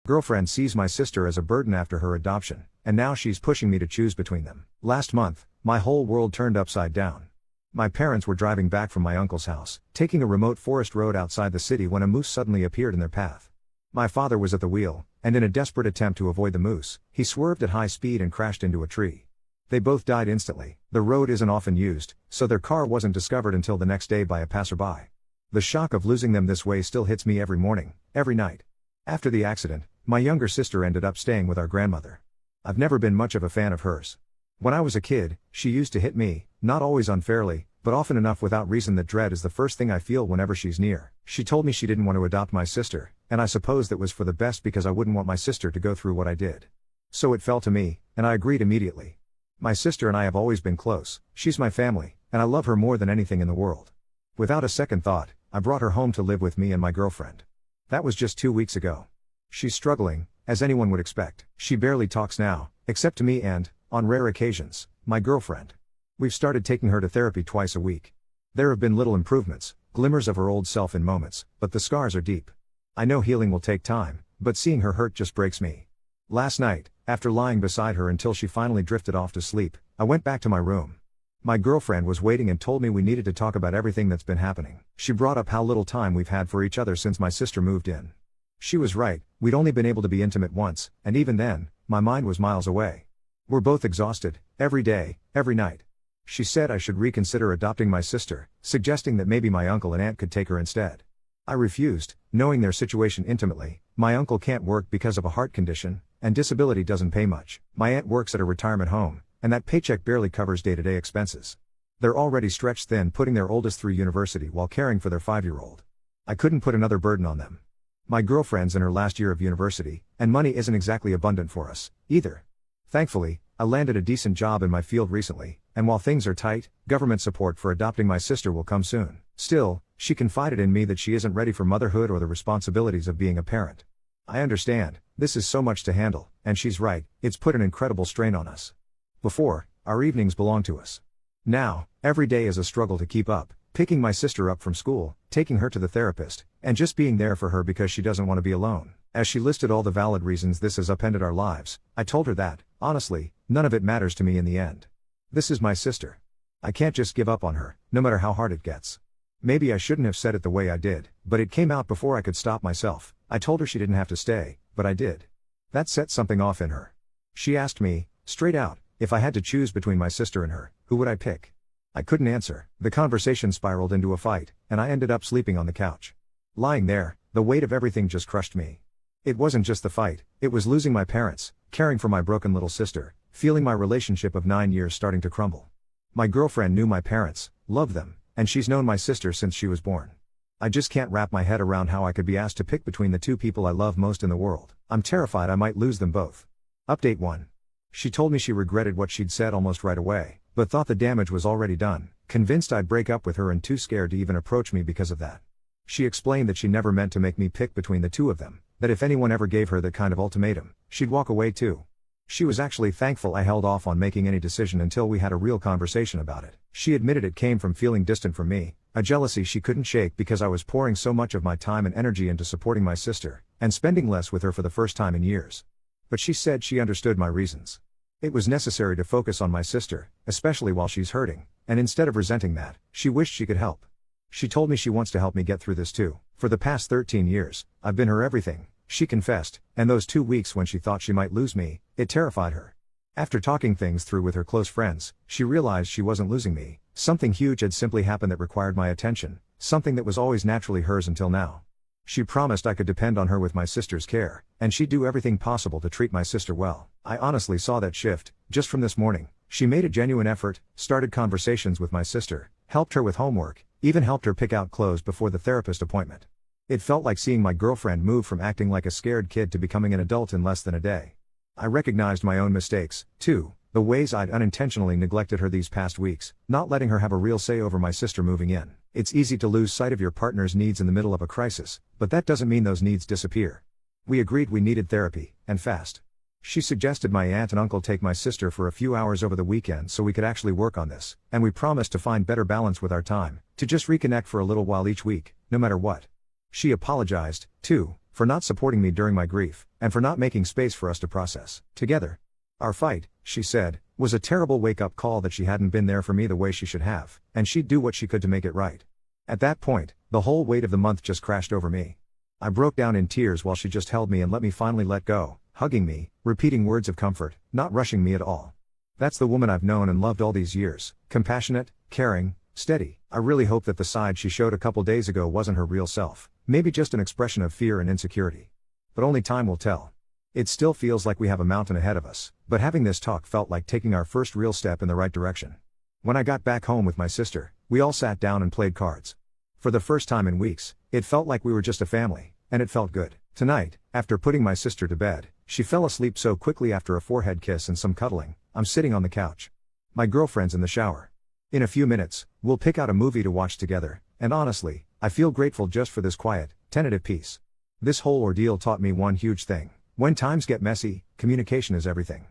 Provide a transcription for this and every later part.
Girlfriend sees my sister as a burden after her adoption, and now she's pushing me to choose between them. Last month, my whole world turned upside down. My parents were driving back from my uncle's house, taking a remote forest road outside the city when a moose suddenly appeared in their path. My father was at the wheel, and in a desperate attempt to avoid the moose, he swerved at high speed and crashed into a tree. They both died instantly. The road isn't often used, so their car wasn't discovered until the next day by a passerby. The shock of losing them this way still hits me every morning, every night. After the accident, my younger sister ended up staying with our grandmother. I've never been much of a fan of hers. When I was a kid, she used to hit me, not always unfairly, but often enough without reason that dread is the first thing I feel whenever she's near. She told me she didn't want to adopt my sister, and I suppose that was for the best because I wouldn't want my sister to go through what I did. So it fell to me, and I agreed immediately. My sister and I have always been close. She's my family, and I love her more than anything in the world. Without a second thought, I brought her home to live with me and my girlfriend. That was just 2 weeks ago. She's struggling, as anyone would expect. She barely talks now, except to me and, on rare occasions, my girlfriend. We've started taking her to therapy twice a week. There have been little improvements, glimmers of her old self in moments, but the scars are deep. I know healing will take time, but seeing her hurt just breaks me. Last night, after lying beside her until she finally drifted off to sleep, I went back to my room. My girlfriend was waiting and told me we needed to talk about everything that's been happening. She brought up how little time we've had for each other since my sister moved in. She was right, we'd only been able to be intimate once, and even then, my mind was miles away. We're both exhausted, every day, every night. She said I should reconsider adopting my sister, suggesting that maybe my uncle and aunt could take her instead. I refused, knowing their situation intimately. My uncle can't work because of a heart condition, and disability doesn't pay much. My aunt works at a retirement home, and that paycheck barely covers day-to-day expenses. They're already stretched thin putting their oldest through university while caring for their 5-year-old. I couldn't put another burden on them. My girlfriend's in her last year of university, and money isn't exactly abundant for us, either. Thankfully, I landed a decent job in my field recently, and while things are tight, government support for adopting my sister will come soon. Still, she confided in me that she isn't ready for motherhood or the responsibilities of being a parent. I understand, this is so much to handle, and she's right, it's put an incredible strain on us. Before, our evenings belonged to us. Now, every day is a struggle to keep up, picking my sister up from school, taking her to the therapist, and just being there for her because she doesn't want to be alone. As she listed all the valid reasons this has upended our lives, I told her that, honestly, none of it matters to me in the end. This is my sister. I can't just give up on her, no matter how hard it gets. Maybe I shouldn't have said it the way I did, but it came out before I could stop myself. I told her she didn't have to stay, but I did. That set something off in her. She asked me, straight out, if I had to choose between my sister and her, who would I pick? I couldn't answer. The conversation spiraled into a fight, and I ended up sleeping on the couch. Lying there, the weight of everything just crushed me. It wasn't just the fight, it was losing my parents, caring for my broken little sister, feeling my relationship of 9 years starting to crumble. My girlfriend knew my parents, loved them, and she's known my sister since she was born. I just can't wrap my head around how I could be asked to pick between the two people I love most in the world. I'm terrified I might lose them both. Update 1. She told me she regretted what she'd said almost right away, but thought the damage was already done, convinced I'd break up with her and too scared to even approach me because of that. She explained that she never meant to make me pick between the two of them, that if anyone ever gave her that kind of ultimatum, she'd walk away too. She was actually thankful I held off on making any decision until we had a real conversation about it. She admitted it came from feeling distant from me, a jealousy she couldn't shake because I was pouring so much of my time and energy into supporting my sister, and spending less with her for the first time in years. But she said she understood my reasons. It was necessary to focus on my sister, especially while she's hurting, and instead of resenting that, she wished she could help. She told me she wants to help me get through this too. For the past 13 years, I've been her everything, she confessed, and those 2 weeks when she thought she might lose me, it terrified her. After talking things through with her close friends, she realized she wasn't losing me. Something huge had simply happened that required my attention, something that was always naturally hers until now. She promised I could depend on her with my sister's care, and she'd do everything possible to treat my sister well. I honestly saw that shift, just from this morning. She made a genuine effort, started conversations with my sister, helped her with homework, even helped her pick out clothes before the therapist appointment. It felt like seeing my girlfriend move from acting like a scared kid to becoming an adult in less than a day. I recognized my own mistakes, too, the ways I'd unintentionally neglected her these past weeks, not letting her have a real say over my sister moving in. It's easy to lose sight of your partner's needs in the middle of a crisis, but that doesn't mean those needs disappear. We agreed we needed therapy, and fast. She suggested my aunt and uncle take my sister for a few hours over the weekend so we could actually work on this, and we promised to find better balance with our time, to just reconnect for a little while each week, no matter what. She apologized, too, for not supporting me during my grief, and for not making space for us to process together. Our fight, she said, was a terrible wake-up call that she hadn't been there for me the way she should have, and she'd do what she could to make it right. At that point, the whole weight of the month just crashed over me. I broke down in tears while she just held me and let me finally let go, hugging me, repeating words of comfort, not rushing me at all. That's the woman I've known and loved all these years, compassionate, caring, steady. I really hope that the side she showed a couple days ago wasn't her real self, maybe just an expression of fear and insecurity. But only time will tell. It still feels like we have a mountain ahead of us, but having this talk felt like taking our first real step in the right direction. When I got back home with my sister, we all sat down and played cards. For the first time in weeks, it felt like we were just a family, and it felt good. Tonight, after putting my sister to bed, she fell asleep so quickly after a forehead kiss and some cuddling. I'm sitting on the couch. My girlfriend's in the shower. In a few minutes, we'll pick out a movie to watch together, and honestly, I feel grateful just for this quiet, tentative peace. This whole ordeal taught me one huge thing. When times get messy, communication is everything.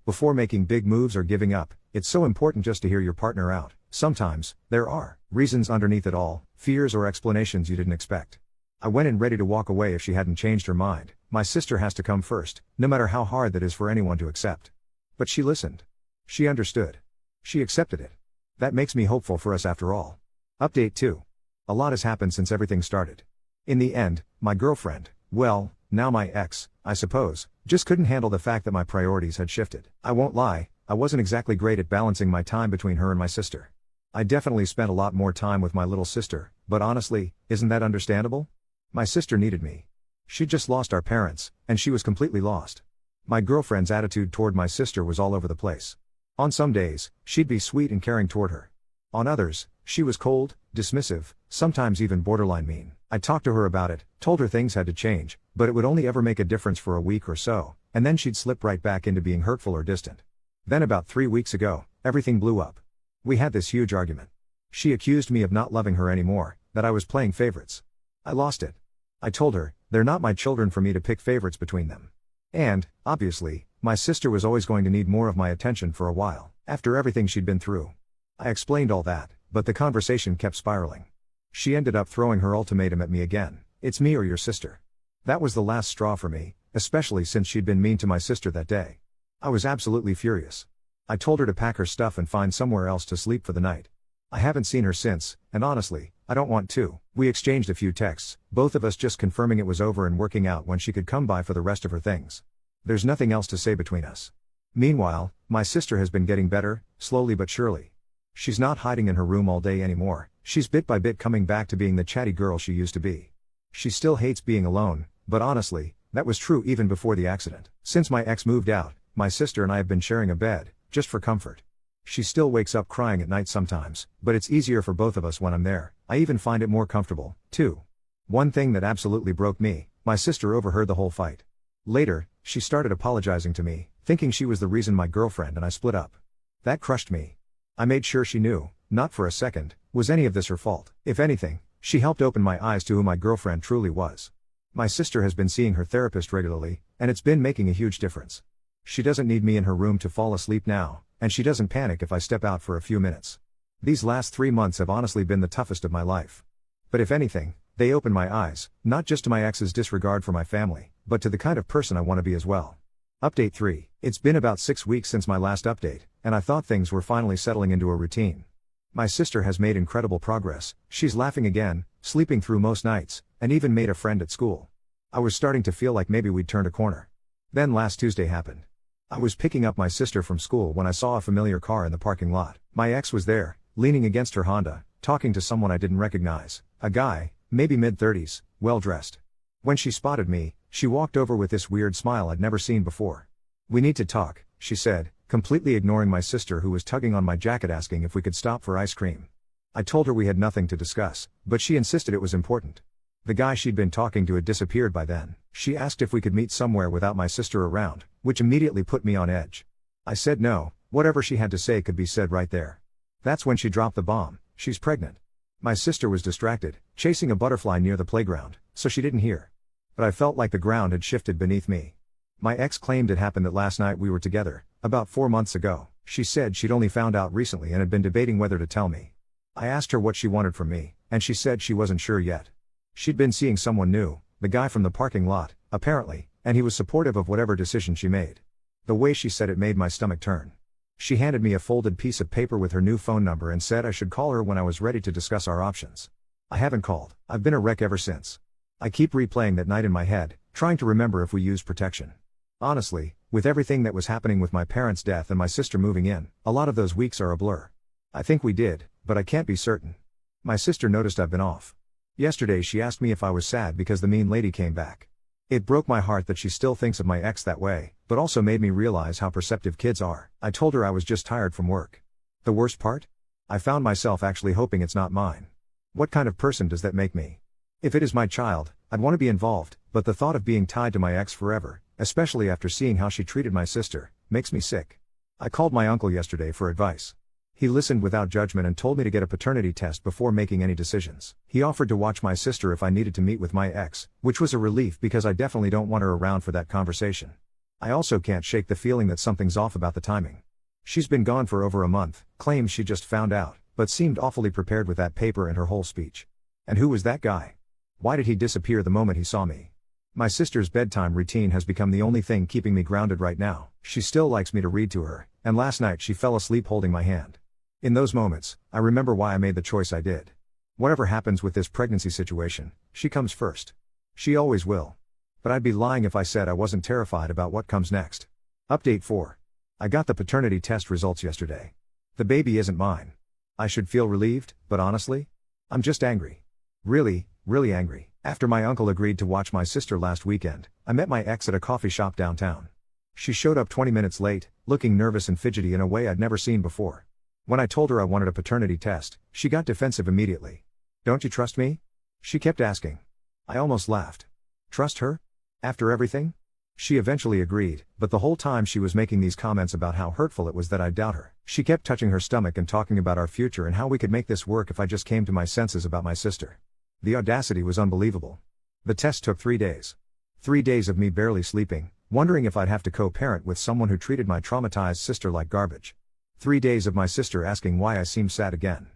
Before making big moves or giving up, it's so important just to hear your partner out. Sometimes, there are reasons underneath it all, fears or explanations you didn't expect. I went in ready to walk away if she hadn't changed her mind. My sister has to come first, no matter how hard that is for anyone to accept. But she listened. She understood. She accepted it. That makes me hopeful for us after all. Update 2. A lot has happened since everything started. In the end, my girlfriend, well, now my ex, I suppose, just couldn't handle the fact that my priorities had shifted. I won't lie, I wasn't exactly great at balancing my time between her and my sister. I definitely spent a lot more time with my little sister, but honestly, isn't that understandable? My sister needed me. She'd just lost our parents, and she was completely lost. My girlfriend's attitude toward my sister was all over the place. On some days, she'd be sweet and caring toward her. On others, she was cold, dismissive, sometimes even borderline mean. I talked to her about it, told her things had to change, but it would only ever make a difference for a week or so, and then she'd slip right back into being hurtful or distant. Then about 3 weeks ago, everything blew up. We had this huge argument. She accused me of not loving her anymore, that I was playing favorites. I lost it. I told her, they're not my children for me to pick favorites between them. And, obviously, my sister was always going to need more of my attention for a while, after everything she'd been through. I explained all that, but the conversation kept spiraling. She ended up throwing her ultimatum at me again. It's me or your sister. That was the last straw for me, especially since she'd been mean to my sister that day. I was absolutely furious. I told her to pack her stuff and find somewhere else to sleep for the night. I haven't seen her since, and honestly, I don't want to. We exchanged a few texts, both of us just confirming it was over and working out when she could come by for the rest of her things. There's nothing else to say between us. Meanwhile, my sister has been getting better, slowly but surely. She's not hiding in her room all day anymore, she's bit by bit coming back to being the chatty girl she used to be. She still hates being alone, but honestly, that was true even before the accident. Since my ex moved out, my sister and I have been sharing a bed, just for comfort. She still wakes up crying at night sometimes, but it's easier for both of us when I'm there. I even find it more comfortable, too. One thing that absolutely broke me, my sister overheard the whole fight. Later, she started apologizing to me, thinking she was the reason my girlfriend and I split up. That crushed me. I made sure she knew, not for a second, was any of this her fault. If anything, she helped open my eyes to who my girlfriend truly was. My sister has been seeing her therapist regularly, and it's been making a huge difference. She doesn't need me in her room to fall asleep now, and she doesn't panic if I step out for a few minutes. These last 3 months have honestly been the toughest of my life. But if anything, they opened my eyes, not just to my ex's disregard for my family, but to the kind of person I want to be as well. Update 3. It's been about 6 weeks since my last update, and I thought things were finally settling into a routine. My sister has made incredible progress, she's laughing again, sleeping through most nights, and even made a friend at school. I was starting to feel like maybe we'd turned a corner. Then last Tuesday happened. I was picking up my sister from school when I saw a familiar car in the parking lot. My ex was there, leaning against her Honda, talking to someone I didn't recognize. A guy, maybe mid-30s, well-dressed. When she spotted me, she walked over with this weird smile I'd never seen before. "We need to talk," she said, completely ignoring my sister who was tugging on my jacket asking if we could stop for ice cream. I told her we had nothing to discuss, but she insisted it was important. The guy she'd been talking to had disappeared by then. She asked if we could meet somewhere without my sister around, which immediately put me on edge. I said no, whatever she had to say could be said right there. That's when she dropped the bomb, she's pregnant. My sister was distracted, chasing a butterfly near the playground, so she didn't hear. But I felt like the ground had shifted beneath me. My ex claimed it happened that last night we were together, about 4 months ago. She said she'd only found out recently and had been debating whether to tell me. I asked her what she wanted from me, and she said she wasn't sure yet. She'd been seeing someone new, The guy from the parking lot, apparently, and he was supportive of whatever decision she made. The way she said it made my stomach turn. She handed me a folded piece of paper with her new phone number and said I should call her when I was ready to discuss our options. I haven't called. I've been a wreck ever since. I keep replaying that night in my head, trying to remember if we used protection. Honestly, with everything that was happening with my parents' death and my sister moving in, a lot of those weeks are a blur. I think we did, but I can't be certain. My sister noticed I've been off. Yesterday she asked me if I was sad because the mean lady came back. It broke my heart that she still thinks of my ex that way, but also made me realize how perceptive kids are. I told her I was just tired from work. The worst part? I found myself actually hoping it's not mine. What kind of person does that make me? If it is my child, I'd want to be involved, but the thought of being tied to my ex forever, especially after seeing how she treated my sister, makes me sick. I called my uncle yesterday for advice. He listened without judgment and told me to get a paternity test before making any decisions. He offered to watch my sister if I needed to meet with my ex, which was a relief because I definitely don't want her around for that conversation. I also can't shake the feeling that something's off about the timing. She's been gone for over a month, claims she just found out, but seemed awfully prepared with that paper and her whole speech. And who was that guy? Why did he disappear the moment he saw me? My sister's bedtime routine has become the only thing keeping me grounded right now. She still likes me to read to her, and last night she fell asleep holding my hand. In those moments, I remember why I made the choice I did. Whatever happens with this pregnancy situation, she comes first. She always will. But I'd be lying if I said I wasn't terrified about what comes next. Update 4. I got the paternity test results yesterday. The baby isn't mine. I should feel relieved, but honestly, I'm just angry. Really, really angry. After my uncle agreed to watch my sister last weekend, I met my ex at a coffee shop downtown. She showed up 20 minutes late, looking nervous and fidgety in a way I'd never seen before. When I told her I wanted a paternity test, she got defensive immediately. "Don't you trust me?" she kept asking. I almost laughed. Trust her? After everything? She eventually agreed, but the whole time she was making these comments about how hurtful it was that I'd doubt her. She kept touching her stomach and talking about our future and how we could make this work if I just came to my senses about my sister. The audacity was unbelievable. The test took 3 days. 3 days of me barely sleeping, wondering if I'd have to co-parent with someone who treated my traumatized sister like garbage. 3 days of my sister asking why I seemed sad again.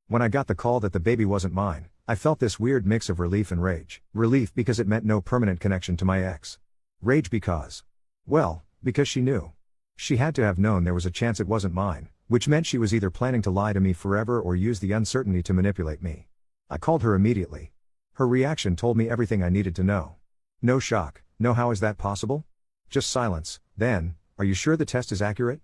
When I got the call that the baby wasn't mine, I felt this weird mix of relief and rage. Relief because it meant no permanent connection to my ex. Rage because she knew. She had to have known there was a chance it wasn't mine, which meant she was either planning to lie to me forever or use the uncertainty to manipulate me. I called her immediately. Her reaction told me everything I needed to know. No shock, no how is that possible? Just silence. Then, "Are you sure the test is accurate?"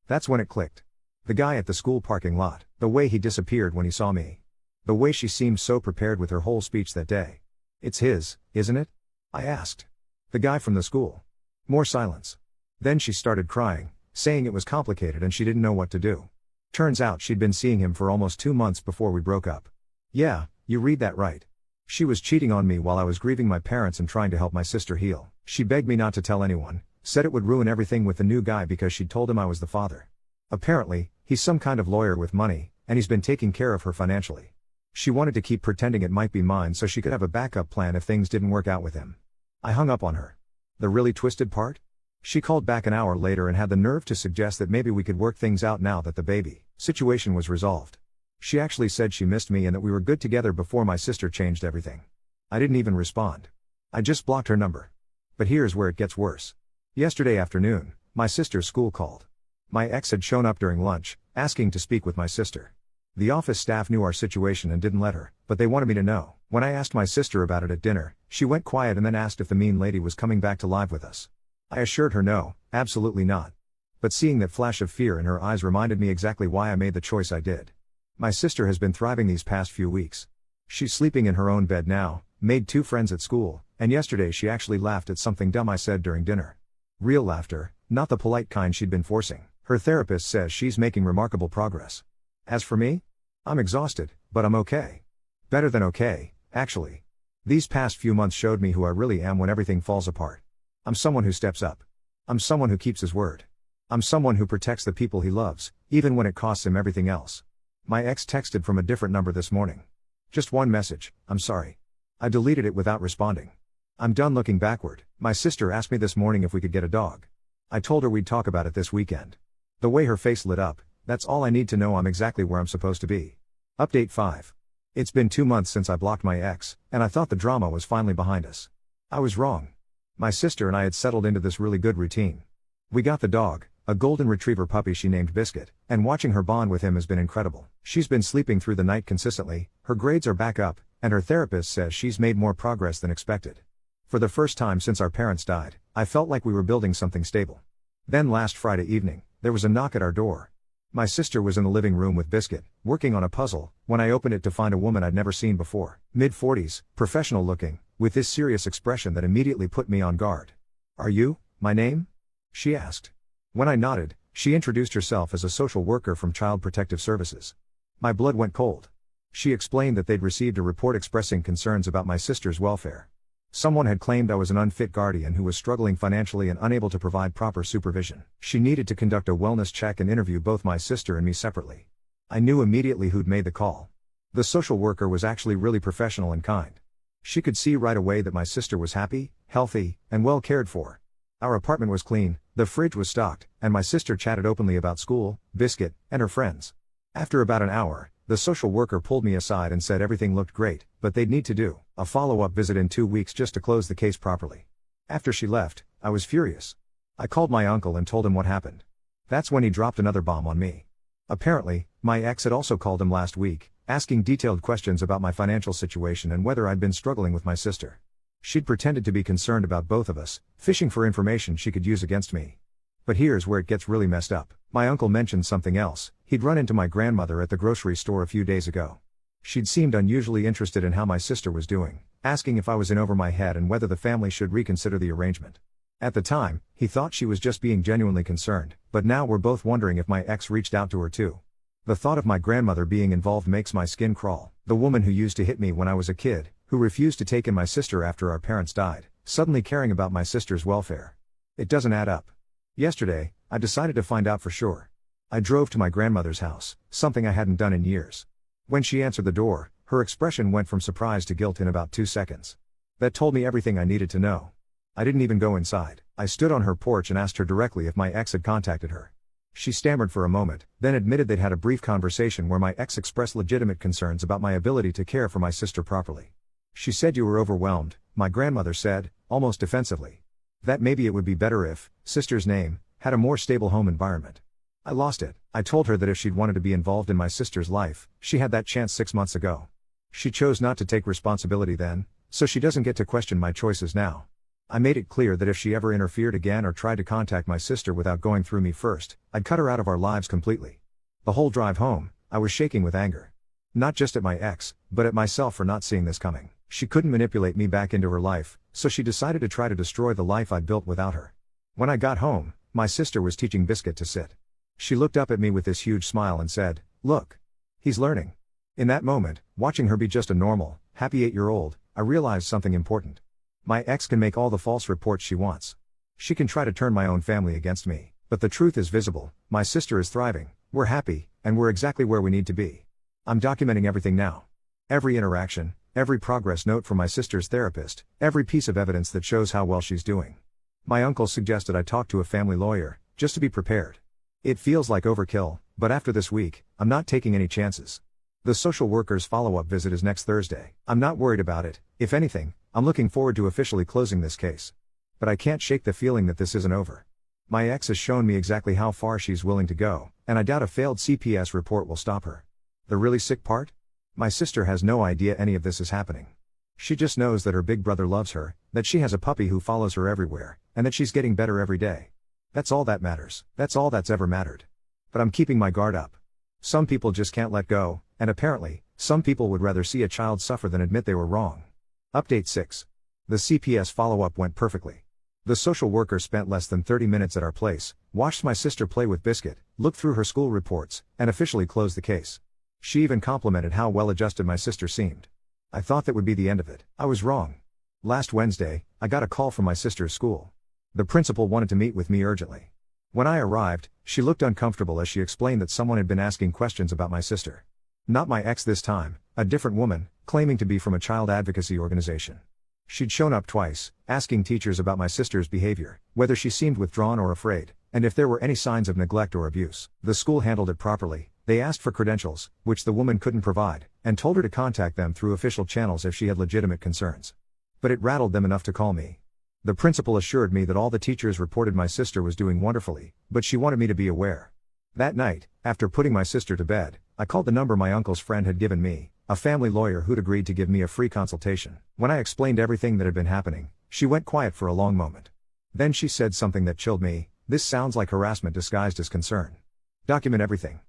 That's when it clicked. The guy at the school parking lot, the way he disappeared when he saw me. The way she seemed so prepared with her whole speech that day. "It's his, isn't it?" I asked. "The guy from the school." More silence. Then she started crying, saying it was complicated and she didn't know what to do. Turns out she'd been seeing him for almost 2 months before we broke up. Yeah, you read that right. She was cheating on me while I was grieving my parents and trying to help my sister heal. She begged me not to tell anyone, said it would ruin everything with the new guy because she'd told him I was the father. Apparently, he's some kind of lawyer with money, and he's been taking care of her financially. She wanted to keep pretending it might be mine so she could have a backup plan if things didn't work out with him. I hung up on her. The really twisted part? She called back an hour later and had the nerve to suggest that maybe we could work things out now that the baby situation was resolved. She actually said she missed me and that we were good together before my sister changed everything. I didn't even respond. I just blocked her number. But here's where it gets worse. Yesterday afternoon, my sister's school called. My ex had shown up during lunch, asking to speak with my sister. The office staff knew our situation and didn't let her, but they wanted me to know. When I asked my sister about it at dinner, she went quiet and then asked if the mean lady was coming back to live with us. I assured her no, absolutely not. But seeing that flash of fear in her eyes reminded me exactly why I made the choice I did. My sister has been thriving these past few weeks. She's sleeping in her own bed now, made 2 friends at school, and yesterday she actually laughed at something dumb I said during dinner. Real laughter, not the polite kind she'd been forcing. Her therapist says she's making remarkable progress. As for me? I'm exhausted, but I'm okay. Better than okay, actually. These past few months showed me who I really am when everything falls apart. I'm someone who steps up. I'm someone who keeps his word. I'm someone who protects the people he loves, even when it costs him everything else. My ex texted from a different number this morning. Just one message, "I'm sorry." I deleted it without responding. I'm done looking backward. My sister asked me this morning if we could get a dog. I told her we'd talk about it this weekend. The way her face lit up, that's all I need to know I'm exactly where I'm supposed to be. Update 5. It's been 2 months since I blocked my ex, and I thought the drama was finally behind us. I was wrong. My sister and I had settled into this really good routine. We got the dog, a golden retriever puppy she named Biscuit, and watching her bond with him has been incredible. She's been sleeping through the night consistently, her grades are back up, and her therapist says she's made more progress than expected. For the first time since our parents died, I felt like we were building something stable. Then last Friday evening, there was a knock at our door. My sister was in the living room with Biscuit, working on a puzzle, when I opened it to find a woman I'd never seen before, mid-40s, professional looking, with this serious expression that immediately put me on guard. "Are you, my name?" she asked. When I nodded, she introduced herself as a social worker from Child Protective Services. My blood went cold. She explained that they'd received a report expressing concerns about my sister's welfare. Someone had claimed I was an unfit guardian who was struggling financially and unable to provide proper supervision. She needed to conduct a wellness check and interview both my sister and me separately. I knew immediately who'd made the call. The social worker was actually really professional and kind. She could see right away that my sister was happy, healthy, and well cared for. Our apartment was clean, the fridge was stocked, and my sister chatted openly about school, Biscuit, and her friends. After about an hour, the social worker pulled me aside and said everything looked great, but they'd need to do a follow-up visit in 2 weeks just to close the case properly. After she left, I was furious. I called my uncle and told him what happened. That's when he dropped another bomb on me. Apparently, my ex had also called him last week, asking detailed questions about my financial situation and whether I'd been struggling with my sister. She'd pretended to be concerned about both of us, fishing for information she could use against me. But here's where it gets really messed up. My uncle mentioned something else. He'd run into my grandmother at the grocery store a few days ago. She'd seemed unusually interested in how my sister was doing, asking if I was in over my head and whether the family should reconsider the arrangement. At the time, he thought she was just being genuinely concerned, but now we're both wondering if my ex reached out to her too. The thought of my grandmother being involved makes my skin crawl. The woman who used to hit me when I was a kid, who refused to take in my sister after our parents died, suddenly caring about my sister's welfare. It doesn't add up. Yesterday, I decided to find out for sure. I drove to my grandmother's house, something I hadn't done in years. When she answered the door, her expression went from surprise to guilt in about 2 seconds. That told me everything I needed to know. I didn't even go inside. I stood on her porch and asked her directly if my ex had contacted her. She stammered for a moment, then admitted they'd had a brief conversation where my ex expressed legitimate concerns about my ability to care for my sister properly. "She said you were overwhelmed," my grandmother said, almost defensively. "That maybe it would be better if, sister's name, had a more stable home environment." I lost it. I told her that if she'd wanted to be involved in my sister's life, she had that chance 6 months ago. She chose not to take responsibility then, so she doesn't get to question my choices now. I made it clear that if she ever interfered again or tried to contact my sister without going through me first, I'd cut her out of our lives completely. The whole drive home, I was shaking with anger. Not just at my ex, but at myself for not seeing this coming. She couldn't manipulate me back into her life, so she decided to try to destroy the life I'd built without her. When I got home, my sister was teaching Biscuit to sit. She looked up at me with this huge smile and said, "Look. He's learning." In that moment, watching her be just a normal, happy 8-year-old, I realized something important. My ex can make all the false reports she wants. She can try to turn my own family against me, but the truth is visible. My sister is thriving, we're happy, and we're exactly where we need to be. I'm documenting everything now. Every interaction, every progress note from my sister's therapist, every piece of evidence that shows how well she's doing. My uncle suggested I talk to a family lawyer, just to be prepared. It feels like overkill, but after this week, I'm not taking any chances. The social worker's follow-up visit is next Thursday. I'm not worried about it. If anything, I'm looking forward to officially closing this case. But I can't shake the feeling that this isn't over. My ex has shown me exactly how far she's willing to go, and I doubt a failed CPS report will stop her. The really sick part? My sister has no idea any of this is happening. She just knows that her big brother loves her, that she has a puppy who follows her everywhere, and that she's getting better every day. That's all that matters. That's all that's ever mattered. But I'm keeping my guard up. Some people just can't let go, and apparently, some people would rather see a child suffer than admit they were wrong. Update 6. The CPS follow-up went perfectly. The social worker spent less than 30 minutes at our place, watched my sister play with Biscuit, looked through her school reports, and officially closed the case. She even complimented how well-adjusted my sister seemed. I thought that would be the end of it. I was wrong. Last Wednesday, I got a call from my sister's school. The principal wanted to meet with me urgently. When I arrived, she looked uncomfortable as she explained that someone had been asking questions about my sister. Not my ex this time, a different woman, claiming to be from a child advocacy organization. She'd shown up twice, asking teachers about my sister's behavior, whether she seemed withdrawn or afraid, and if there were any signs of neglect or abuse. The school handled it properly. They asked for credentials, which the woman couldn't provide, and told her to contact them through official channels if she had legitimate concerns. But it rattled them enough to call me. The principal assured me that all the teachers reported my sister was doing wonderfully, but she wanted me to be aware. That night, after putting my sister to bed, I called the number my uncle's friend had given me, a family lawyer who'd agreed to give me a free consultation. When I explained everything that had been happening, she went quiet for a long moment. Then she said something that chilled me. "This sounds like harassment disguised as concern. Document everything."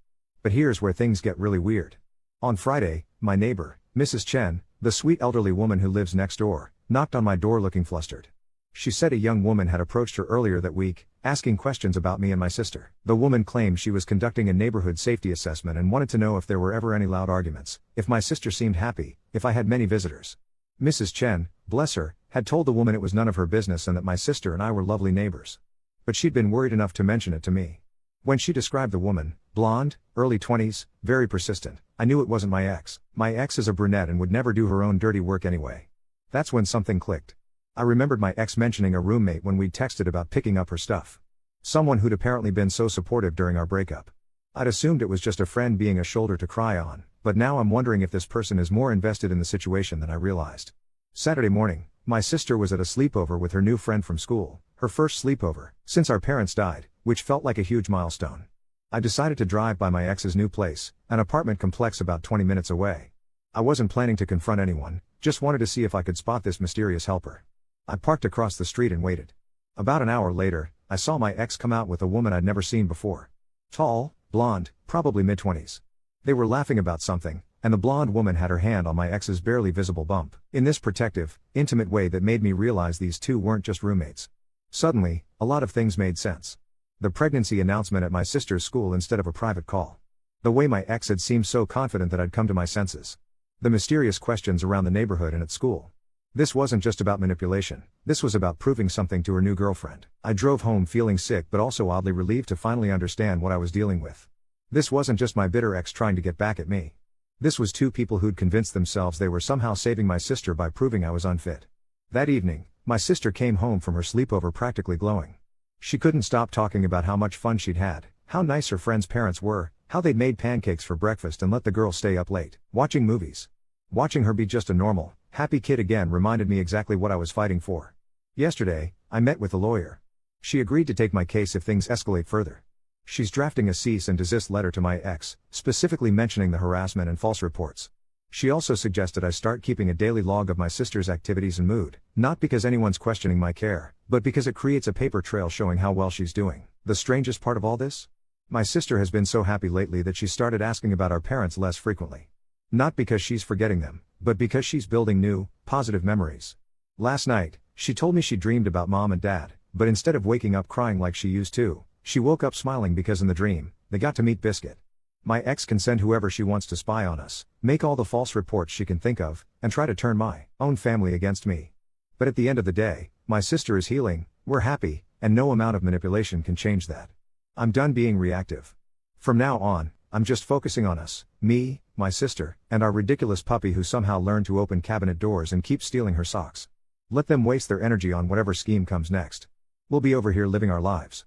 But here's where things get really weird. On Friday, my neighbor, Mrs. Chen, the sweet elderly woman who lives next door, knocked on my door looking flustered. She said a young woman had approached her earlier that week, asking questions about me and my sister. The woman claimed she was conducting a neighborhood safety assessment and wanted to know if there were ever any loud arguments, if my sister seemed happy, if I had many visitors. Mrs. Chen, bless her, had told the woman it was none of her business and that my sister and I were lovely neighbors. But she'd been worried enough to mention it to me. When she described the woman, blonde, early 20s, very persistent, I knew it wasn't my ex. My ex is a brunette and would never do her own dirty work anyway. That's when something clicked. I remembered my ex mentioning a roommate when we'd texted about picking up her stuff. Someone who'd apparently been so supportive during our breakup. I'd assumed it was just a friend being a shoulder to cry on, but now I'm wondering if this person is more invested in the situation than I realized. Saturday morning, my sister was at a sleepover with her new friend from school, her first sleepover since our parents died, which felt like a huge milestone. I decided to drive by my ex's new place, an apartment complex about 20 minutes away. I wasn't planning to confront anyone, just wanted to see if I could spot this mysterious helper. I parked across the street and waited. About an hour later, I saw my ex come out with a woman I'd never seen before. Tall, blonde, probably mid-20s. They were laughing about something, and the blonde woman had her hand on my ex's barely visible bump, in this protective, intimate way that made me realize these two weren't just roommates. Suddenly, a lot of things made sense. The pregnancy announcement at my sister's school instead of a private call. The way my ex had seemed so confident that I'd come to my senses. The mysterious questions around the neighborhood and at school. This wasn't just about manipulation, this was about proving something to her new girlfriend. I drove home feeling sick but also oddly relieved to finally understand what I was dealing with. This wasn't just my bitter ex trying to get back at me. This was two people who'd convinced themselves they were somehow saving my sister by proving I was unfit. That evening, my sister came home from her sleepover practically glowing. She couldn't stop talking about how much fun she'd had, how nice her friends' parents were, how they'd made pancakes for breakfast and let the girl stay up late, watching movies. Watching her be just a normal, happy kid again reminded me exactly what I was fighting for. Yesterday, I met with a lawyer. She agreed to take my case if things escalate further. She's drafting a cease and desist letter to my ex, specifically mentioning the harassment and false reports. She also suggested I start keeping a daily log of my sister's activities and mood, not because anyone's questioning my care, but because it creates a paper trail showing how well she's doing. The strangest part of all this? My sister has been so happy lately that she started asking about our parents less frequently. Not because she's forgetting them, but because she's building new, positive memories. Last night, she told me she dreamed about mom and dad, but instead of waking up crying like she used to, she woke up smiling because in the dream, they got to meet Biscuit. My ex can send whoever she wants to spy on us, make all the false reports she can think of, and try to turn my own family against me. But at the end of the day, my sister is healing, we're happy, and no amount of manipulation can change that. I'm done being reactive. From now on, I'm just focusing on us, me, my sister, and our ridiculous puppy who somehow learned to open cabinet doors and keep stealing her socks. Let them waste their energy on whatever scheme comes next. We'll be over here living our lives.